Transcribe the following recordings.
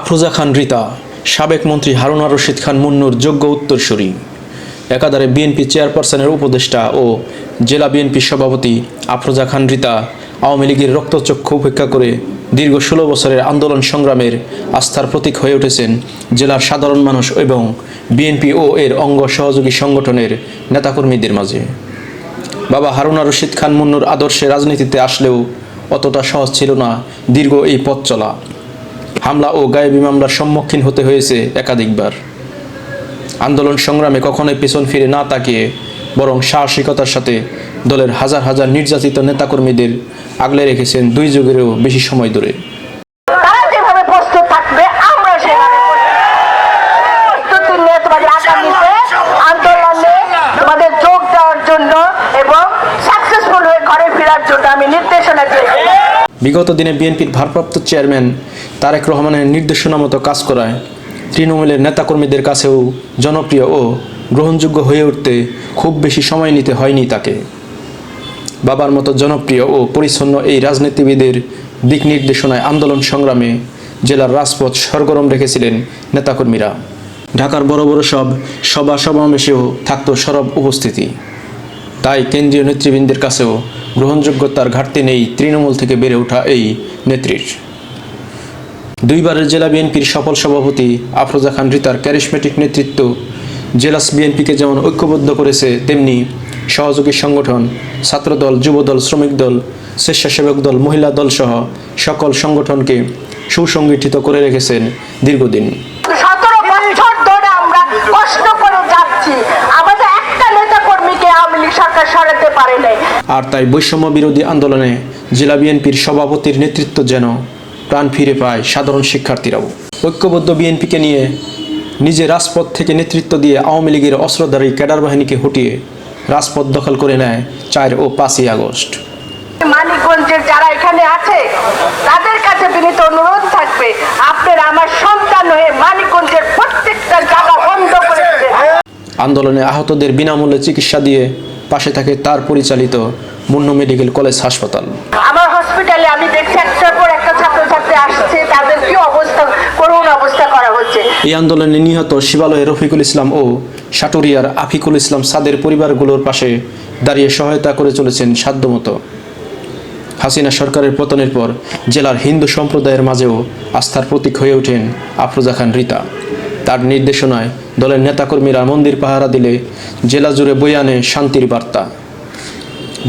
আফরোজা খান রিতা, সাবেক মন্ত্রী হারুন আর রশিদ খান মুন্নুর যোগ্য উত্তরসূরি। একাধারে বিএনপি চেয়ারপারসনের উপদেষ্টা ও জেলা বিএনপির সভাপতি আফরোজা খান রিতা আওয়ামী লীগের রক্তচক্ষু উপেক্ষা করে দীর্ঘ 16 বছরের আন্দোলন সংগ্রামের আস্থার প্রতীক হয়ে উঠেছেন জেলার সাধারণ মানুষ এবং বিএনপি ও এর অঙ্গ সহযোগী সংগঠনের নেতাকর্মীদের মাঝে। বাবা হারুন আর রশিদ খান মুন্নুর আদর্শে রাজনীতিতে আসলেও অতটা সহজ ছিল না দীর্ঘ এই পথ চলা। হামলা ও গায়েবী মামলার সম্মুখীন হতে হয়েছে একাধিকবার। আন্দোলন সংগ্রামে কখনোই পেছন ফিরে না তাকিয়ে বরং সাহসিকতার সাথে দলের হাজার হাজার নির্যাতিত নেতাকর্মীদের আগলে রেখেছেন 2 যুগেরও বেশি সময় ধরে। তারা যেভাবে প্রস্তুত থাকবে আমরা সেভাবে প্রস্তুতি নিয়ে তোমাদের আগামীতে আন্দোলনে তোমাদের যোগ দেওয়ার জন্য এবং সাকসেসফুল হয়ে ঘরে ফেরার জন্য আমি নির্দেশনা দিয়েছি। বিগত দিনে বিএনপির ভারপ্রাপ্ত চেয়ারম্যান তারেক রহমানের নির্দেশনা মতো কাজ করায় তৃণমূলের নেতাকর্মীদের কাছেও জনপ্রিয় ও গ্রহণযোগ্য হয়ে উঠতে খুব বেশি সময় নিতে হয়নি তাকে। বাবার মতো জনপ্রিয় ও পরিচ্ছন্ন এই রাজনীতিবিদের দিক নির্দেশনায় আন্দোলন সংগ্রামে জেলার রাজপথ সরগরম রেখেছিলেন নেতাকর্মীরা। ঢাকার বড় বড় সব সভা সমাবেশেও থাকত সরব উপস্থিতি। তাই কেন্দ্রীয় নেতৃবৃন্দের কাছেও গ্রহণযোগ্যতার ঘাটতি নেই তৃণমূল থেকে বেড়ে ওঠা এই নেত্রীর। 2 বারের জেলা বিএনপির সফল সভাপতি আফরোজা খান রিতার ক্যারিসমেটিক নেতৃত্ব জেলা বিএনপিকে যেমন ঐক্যবদ্ধ করেছে, তেমনি সহযোগী সংগঠন, ছাত্রদল, যুবদল, শ্রমিক দল, স্বেচ্ছাসেবক দল, মহিলা দল সহ সকল সংগঠনকে সুসংগঠিত করে রেখেছেন দীর্ঘদিন। 17 বছর ধরে আমরা কষ্ট করে যাচ্ছি, আমাদের একটা নেতা কর্মীকে আওয়ামী লীগ সরকার সরাতে পারে নাই। আর তাই বৈষম্য বিরোধী আন্দোলনে জেলা বিএনপির সভাপতির নেতৃত্ব যেন প্রাণ ফিরে পায় সাধারণ শিক্ষার্থীরাও। ঐক্যবদ্ধ বিএনপিকে নিয়ে নিজে রাজপথ থেকে নেতৃত্ব দিয়ে আওয়ামী লীগের অস্ত্রধারী ক্যাডার বাহিনীকে হটিয়ে রাজপথ দখল করে নেয় 4 ও 5ই আগস্ট। মানিকগঞ্জের যারা এখানে আছে তাদের কাছে বিনীত অনুরোধ থাকবে, আপনারা আমার সন্তান হয়ে মানিকগঞ্জের প্রত্যেকটা জায়গা বন্ধ করে দেবেন। আন্দোলনে আহতদের বিনামূল্যে চিকিৎসা দিয়ে পাশে থাকে তার পরিচালিত মুন্নু মেডিকেল কলেজ হাসপাতাল। আমার হসপিটালে আমি দেখছি একটার পর একটা ছাত্রছাত্রী আসছে, তাদের কি অবস্থা, করুণ অবস্থা করা হচ্ছে। এই আন্দোলনে নিহত শিবালয়ের রফিকুল ইসলাম ও সাটুরিয়ার আফিকুল ইসলাম সাদের পরিবারগুলোর পাশে দাঁড়িয়ে সহায়তা করে চলেছেন সাধ্যমতো। হাসিনা সরকারের পতনের পর জেলার হিন্দু সম্প্রদায়ের মাঝেও আস্থার প্রতীক হয়ে ওঠেন আফরোজা খান রিতা। তার নির্দেশনায় দলের নেতাকর্মীরা মন্দির পাহারা দিলে জেলা জুড়ে বয়ে আনে শান্তির বার্তা।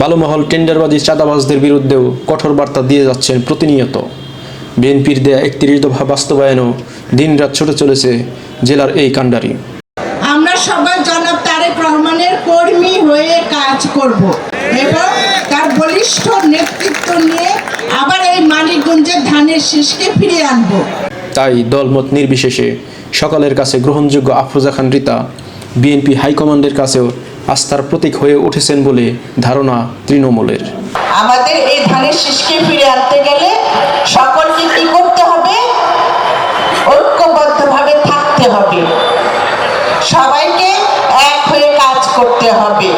বালুমহল, টেন্ডারবাজি, চাঁদাবাজদের বিরুদ্ধেও কঠোর বার্তা দিয়ে যাচ্ছেন প্রতিনিয়ত। বিএনপির দেয়া 31 দফা বাস্তবায়নও দিনরাত ছুটে চলেছে জেলার এই কাণ্ডারি। আমরা সবাই জনাব তারেক রহমানের কর্মী হয়ে কাজ করব এবং তার বলিষ্ঠ নেতৃত্ব নিয়ে আবার এই মানিকগঞ্জের ধানের শীষকে ফিরিয়ে আনব। তাই দলমত নির্বিশেষে সকলের কাছে গ্রহণযোগ্য আফরোজা খান রিতা বিএনপি হাইকমান্ডের কাছেও আস্থার প্রতীক হয়ে উঠেছেন বলে ধারণা তৃণমূলের। আমাদের এই ধানের শীষকে ফিরে আনতে গেলে সকলকে কি করতে হবে? ঐক্যবদ্ধভাবে থাকতে হবে, সবাইকে এক হয়ে কাজ করতে হবে।